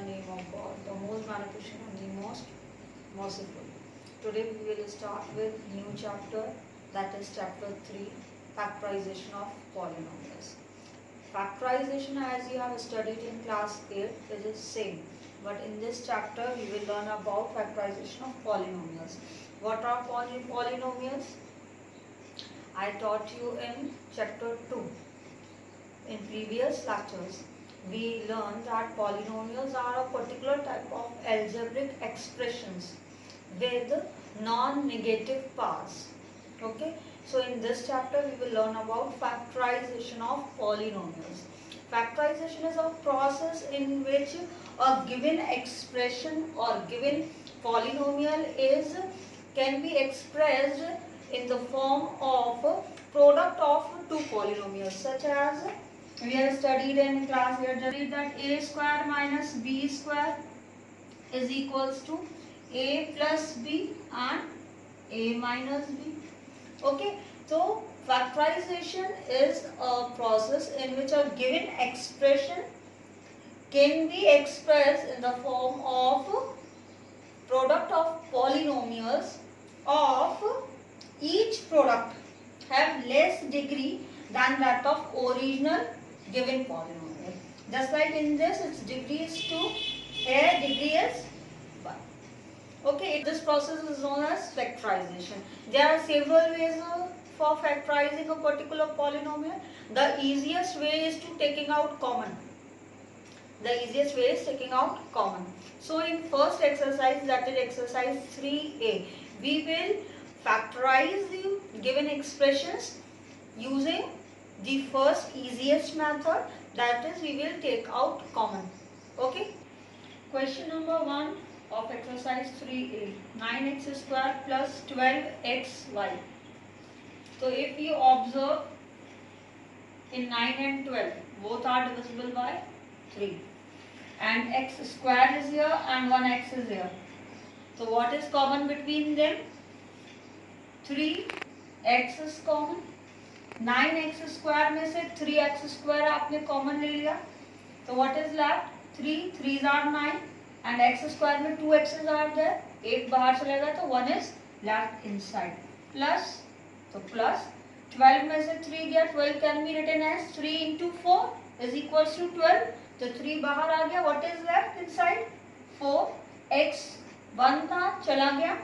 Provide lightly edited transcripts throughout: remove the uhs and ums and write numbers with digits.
name of God, the most beneficent and the most merciful. Today we will start with new chapter, that is chapter 3, factorization of polynomials. Factorization, as you have studied in class 8, it is same. But in this chapter we will learn about factorization of polynomials. What are polynomials? I taught you in chapter 2. In previous lectures, we learned that polynomials are a particular type of algebraic expressions with non-negative powers. Okay, so in this chapter we will learn about factorization of polynomials. Factorization is a process in which a given expression or given polynomial can be expressed in the form of product of two polynomials, such as we have studied in class, we have studied that a square minus b square is equals to a plus b and a minus b. Okay, so factorization is a process in which a given expression can be expressed in the form of product of polynomials of each product have less degree than that of original given polynomial. Just like in this, its degree is 2, here degree is 1. Okay, this process is known as factorization. There are several ways for factorizing a particular polynomial. The easiest way is to taking out common. The easiest way is taking out common. So in first exercise, that is exercise 3a, we will factorize the given expressions using the first easiest method, that is we will take out common. Okay. Question number 1 of exercise 3a, 9x square plus 12xy. So if you observe in 9 and 12, both are divisible by 3. And x square is here and 1x is here. So what is common between them? 3x is common. 9x square में से 3x square आपने common ले लिया. So what is left? 3 3s are 9 and x square में 2 x's are there. 8 बाहर चलेगा तो 1 is left inside. Plus, तो plus 12 में से 3 गया, 12 can be written as 3 into 4 is equals to 12. तो 3 बाहर आ गया. What is left inside? 4. x 1 था, चला गया.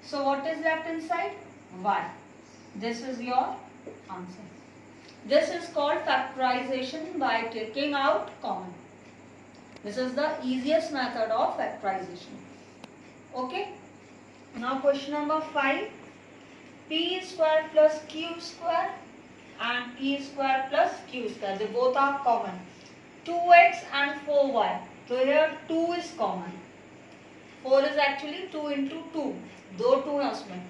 So what is left inside? y. This is your answer. This is called factorization by taking out common. This is the easiest method of factorization. Okay. Now question number 5. P square plus q square and p square plus q square. They both are common. 2x and 4y. So here 2 is common. 4 is actually 2 into 2. दो 2 है उसमें.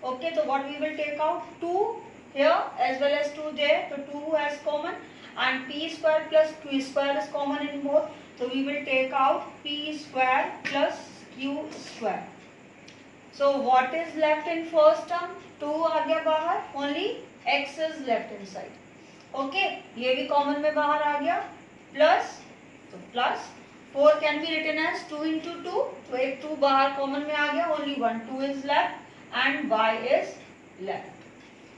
Okay, so what we will take out? 2 here as well as 2 there. So 2 as common and p square plus q square is common in both. So we will take out p square plus q square. So what is left in first term? 2 आ गया बाहर. Only x is left inside. Okay, ये भी common में बाहर आ गया. Plus, तो plus 4 can be written as 2 into 2. तो एक 2 बाहर common में आ गया. Only 1 2 is left and y is left.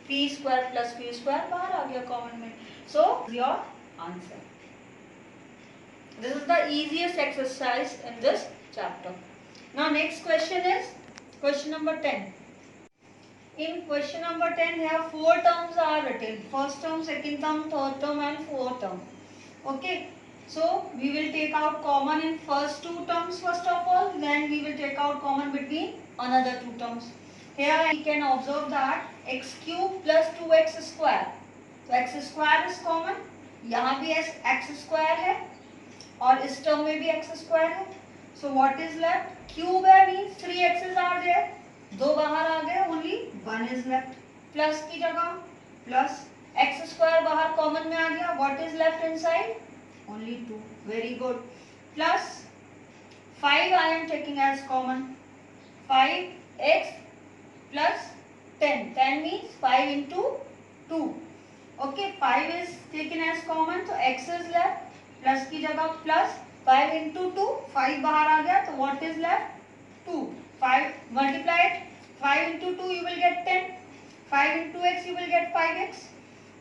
P square plus q square बाहर आ गया common में. So your answer. This is the easiest exercise in this chapter. Now next question is question number 10. In question number 10 here 4 terms are written. First term, second term, third term and fourth term. Okay. So we will take out common in first 2 terms first of all. Then we will take out common between another 2 terms. Here we can observe that x cube plus 2x square. So x square is common. यहाँ भी x square है और इस term में भी x square है. So what is left? Cube है means 3 x's are there. 2 बाहर आ गए. Only 1 is left. Plus की जगह plus x square बाहर common में आ गया. What is left inside? Only 2. Very good. Plus 5 I am taking as common. 5x plus 10. 10 means 5 into 2. Okay, 5 is taken as common, so x is left. Plus की जगह plus 5 into 2, 5 बाहर आ गया, तो what is left? 2. 5 multiply it. 5 into 2 you will get 10. 5 into x you will get 5x.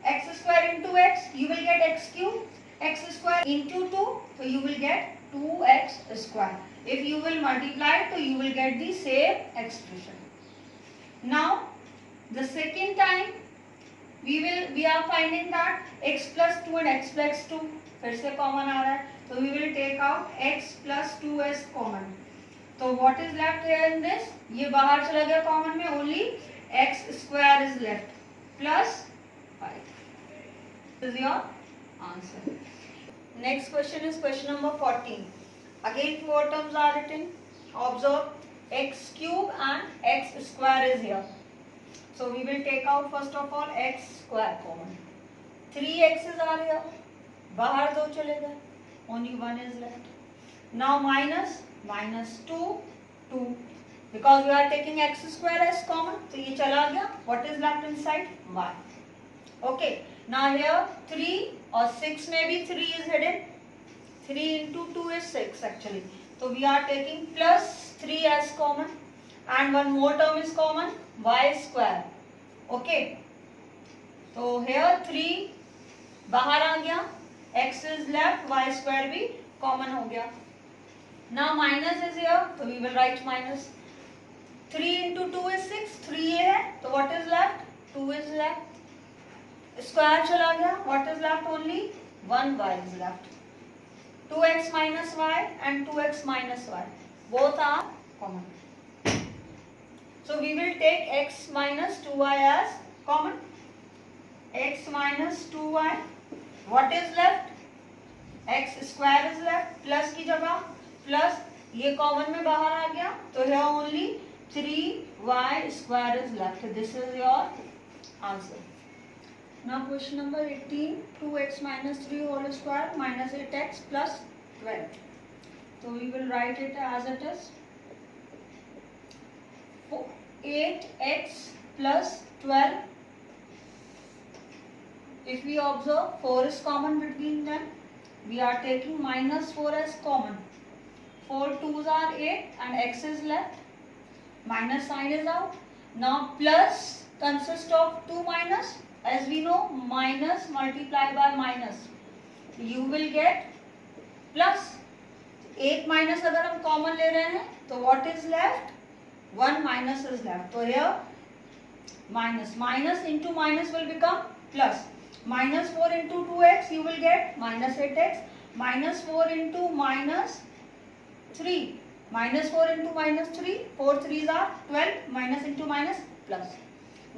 X square into x you will get x cube. X square into 2, so you will get 2x square. If you will multiply, so you will get the same expression. Now the second time we are finding that x plus 2 and x plus 2 फिर से common आ रहा है, तो we will take out x plus 2 as common. तो what is left here in this? ये बाहर चला गया कॉमन में, only x square is left plus 5. This is your answer. Next question is question number 14. Again 4 terms are written. Observe x cube and x square is here. So we will take out first of all x square common. 3x's are here. बाहर 2 चले गए. Only 1 is left. Now minus 2, 2. Because we are taking x square as common, so ये चला गया. What is left inside? 1. Okay. Now here 3 or 6 maybe 3 is hidden. 3 into 2 is 6 actually. So we are taking plus 3 as common. And one more term is common, y square. Okay. So here 3 बाहर आ गया, x is left, y square भी common हो गया. Now minus is here, so we will write minus. 3 into 2 is 6, 3 है, so what is left? 2 is left. Square चला गया, what is left? Only 1y is left. 2x minus y and 2x minus y, both are common. So we will take x minus 2y as common. X minus 2y. What is left? X square is left. Plus की जगह plus ये common में बाहर आ गया, तो here only 3y square is left. This is your answer. Now question number 18. 2x minus 3 whole square minus 8x plus 12. So we will write it as it is. 8x plus 12. If we observe 4 is common between them, we are taking minus 4 as common. 4 2s are 8 and x is left. Minus sign is out. Now plus consists of 2 minus. As we know, minus multiplied by minus, you will get plus. 8 minus अगर हम common ले रहे हैं, तो what is left? 1 minus is left. So here minus into minus will become plus. Minus 4 into 2x you will get minus 8x. Minus 4 into minus 3. Minus 4 into minus 3. 4 3s are 12. Minus into minus plus.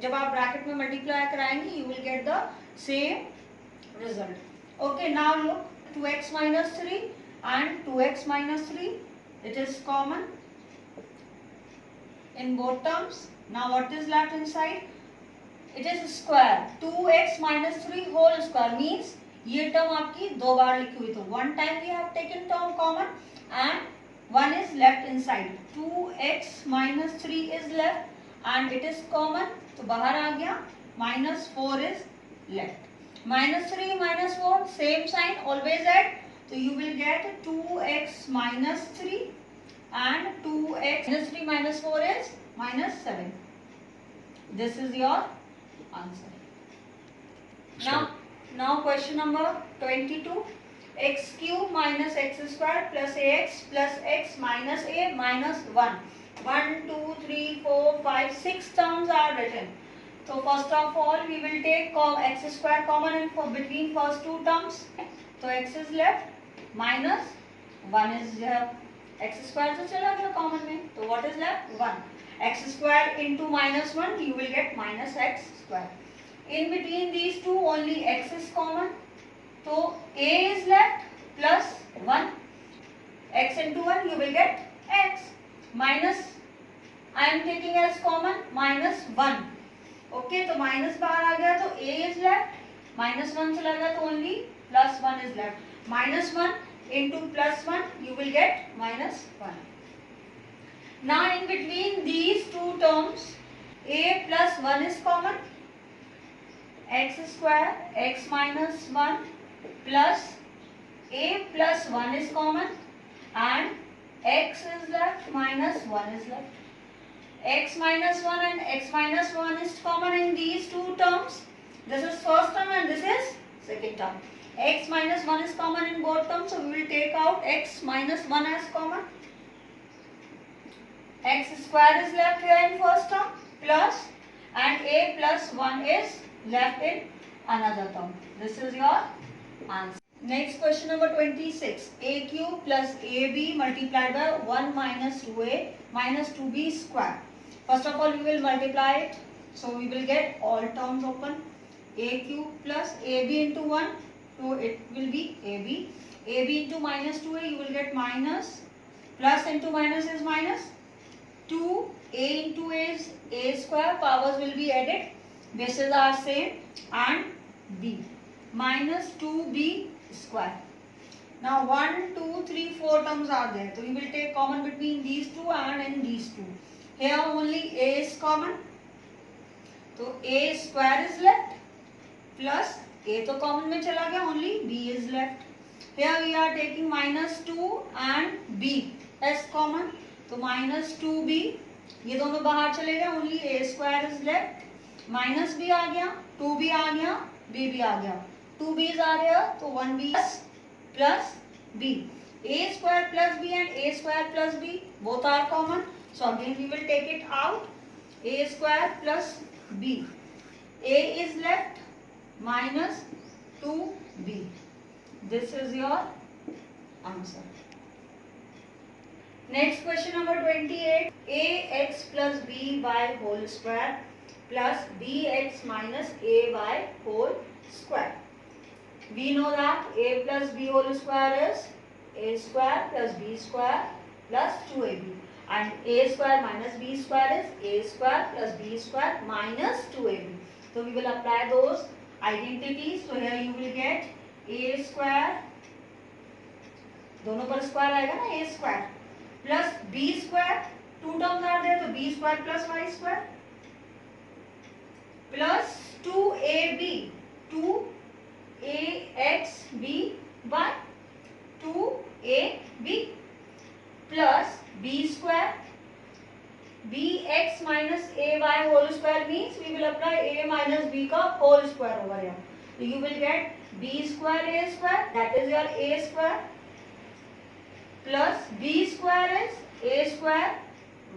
जब आप bracket में multiply कराएंगे, you will get the same result. Okay, now look, 2x minus 3 and 2x minus 3. It is common in both terms. Now what is left inside? It is square. 2x minus 3 whole square means ये term आपकी 2 बार लिखी हुई, तो one time we have taken term common and 1 is left inside. 2x minus 3 is left and it is common, तो बाहर आ गया. Minus 4 is left. Minus 3 minus 4 same sign, always add, so you will get 2x minus 3 and 2x minus 3 minus 4 is minus 7. This is your answer. Now question number 22. X cube minus x square plus ax plus x minus a minus 1. 1, 2, 3, 4, 5, 6 terms are written. So first of all we will take x square common in for between first two terms. So x is left, minus 1 is here. X square तो चला गया common में, तो what is left? 1. X square into minus 1 you will get minus x square. In between these two only x is common, so a is left plus 1. X into 1 you will get x minus, I am taking as common minus 1. Okay, तो minus बाहर आ गया, तो a is left, minus 1 चला गया, तो only plus 1 is left. Minus 1 into plus 1 you will get minus 1. Now in between these two terms a plus 1 is common. X square x minus 1 plus a plus 1 is common and x is left, minus 1 is left. X minus 1 and x minus 1 is common in these two terms. This is first term and this is second term. X minus 1 is common in both terms, so we will take out x minus 1 as common. X square is left here in first term plus, and a plus 1 is left in another term. This is your answer. Next question number 26. A cube plus ab multiplied by 1 minus 2a minus 2b square. First of all, we will multiply it. So we will get all terms open. A cube plus ab into 1. So it will be ab. ab into minus 2a, you will get minus. Plus into minus is minus. 2, a into a is a square, powers will be added, bases are same, and b minus 2b square. Now 1, 2, 3, 4 terms are there, so we will take common between these two and in these two. Here only a is common, so a square is left plus a to common में चला गया, only b is left. Here we are taking minus 2 and b as common. तो minus 2b, ये दोनों बाहर चले गए, only a square is left, minus b आ गया, 2b आ गया, b भी आ गया, 2b's आ गया, तो 1b plus b, a square plus b and a square plus b both are common, so again we will take it out, a square plus b, a is left minus 2b. This is your answer. Next question number 28. Ax plus by whole square plus bx minus by whole square. We know that a plus b whole square is a square plus b square plus 2ab, and a square minus b square is a square plus b square minus 2ab. So we will apply those identities. So here you will get a square, दोनों पर square आएगा ना, a square plus b square, two terms are there, so b square plus y square plus 2ab, 2axb by 2ab plus b square, bx minus ay whole square means we will apply a minus b का whole square over here. So you will get b square a square, that is your a square, plus b square is a square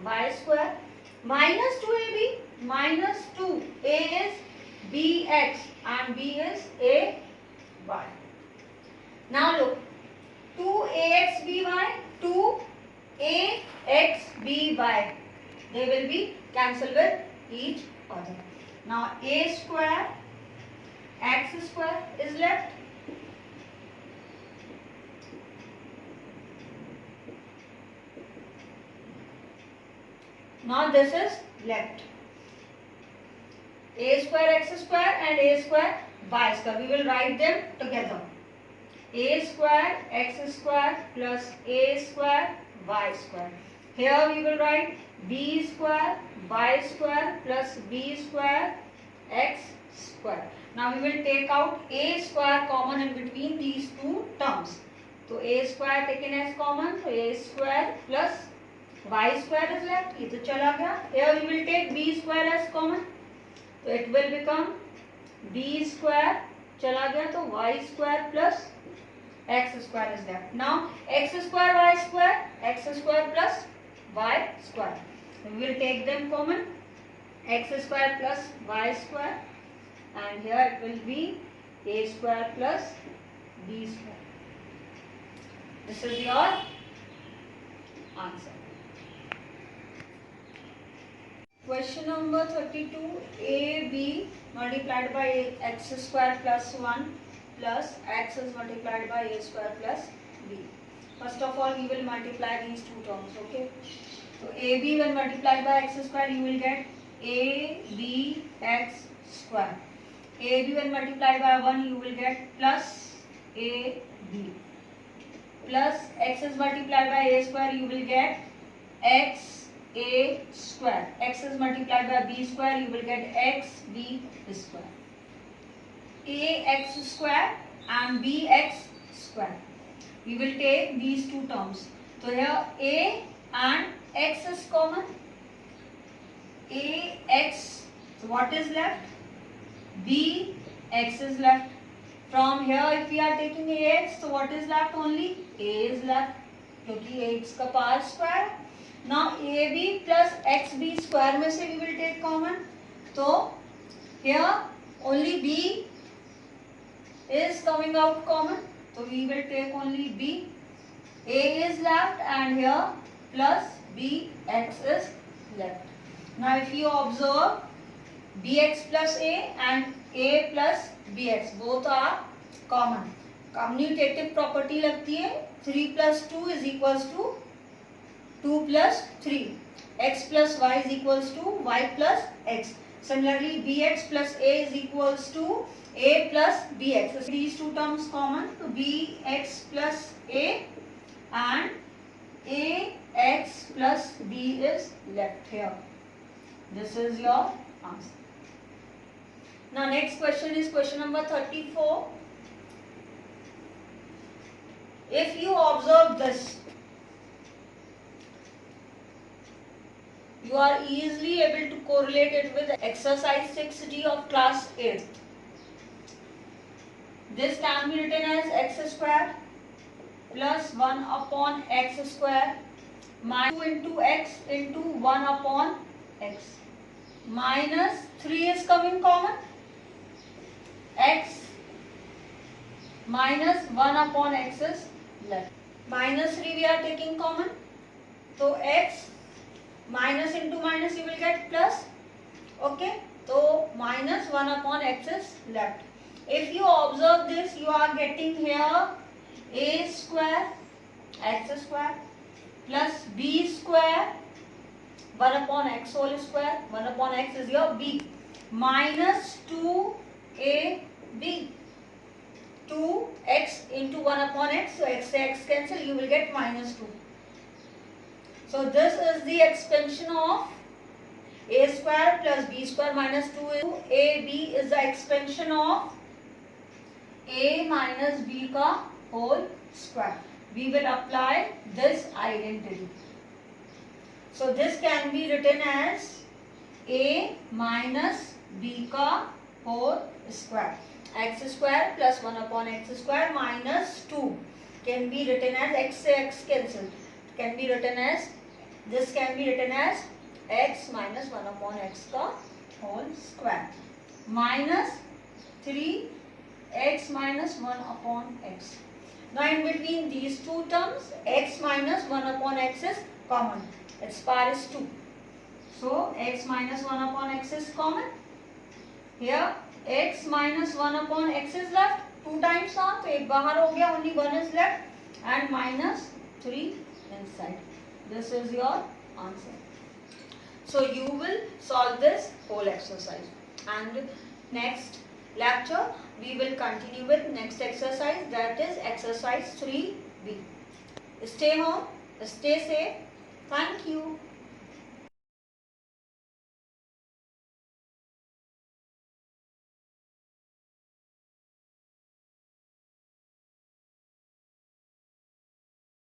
y square minus 2ab, minus 2, a is bx and b is a y. Now look, 2axby, 2axby, they will be cancelled with each other. Now a square x square is left, now this is left, a square x square and a square y square, we will write them together, a square x square plus a square y square. Here we will write b square y square plus b square x square. Now we will take out a square common in between these two terms. So a square taken as common, so a square plus y square is left, ये तो चला गया. Here we will take b square as common, so it will become b square, चला गया, तो y square plus x square is left. Now x square y square, x square plus y square. We will take them common, x square plus y square, and here it will be a square plus b square. This is your answer. Question number 32. AB multiplied by x square plus 1 plus x is multiplied by a square plus b. First of all, we will multiply these two terms, okay? So AB when multiplied by x square, you will get abx square. AB when multiplied by 1, you will get plus ab. Plus x is multiplied by a square, you will get x a square. X is multiplied by b square, you will get xb square. Ax square and bx square. we will take these two terms. So here a and x is common. Ax, so what is left? Bx is left. From here if we are taking ax, so what is left? Only a is left, क्योंकि ax का power square. Now ab plus xb square में से we will take common. तो here only b is coming out common, so we will take only b. A is left and here plus bx is left. Now if you observe bx plus a and a plus bx both are common. Commutative property लगती है 3 plus 2 is equals to 2 plus 3. X plus y is equals to y plus x. Similarly bx plus a is equals to a plus bx. So these two terms common. So bx plus a and ax plus b is left here. This is your answer. Now next question is question number 34. If you observe this, you are easily able to correlate it with exercise 6D of class 8. This can be written as x square plus 1 upon x square minus 2 into x into 1 upon x. Minus 3 is coming common. X minus 1 upon x is left. Minus 3 we are taking common. So x minus into minus you will get plus. Okay. So minus 1 upon x is left. If you observe this, you are getting here a square x square plus b square 1 upon x whole square. 1 upon x is your b minus 2ab. 2x into 1 upon x, so x cancel, you will get minus 2. So this is the expansion of a square plus b square minus 2ab is the expansion of a minus b ka whole square. We will apply this identity. So this can be written as a minus b ka whole square. X square plus 1 upon x square minus 2 can be written as x cancelled. Can be written as, this can be written as x minus 1 upon x ka whole square minus 3x minus 1 upon x. Now in between these two terms, x minus 1 upon x is common. Its power is 2. So x minus 1 upon x is common. Here x minus 1 upon x is left. 2 times था तो एक बाहर हो गया, only 1 is left and minus 3 inside. This is your answer. So you will solve this whole exercise, and next lecture we will continue with next exercise, that is exercise 3B. Stay home, stay safe. Thank you.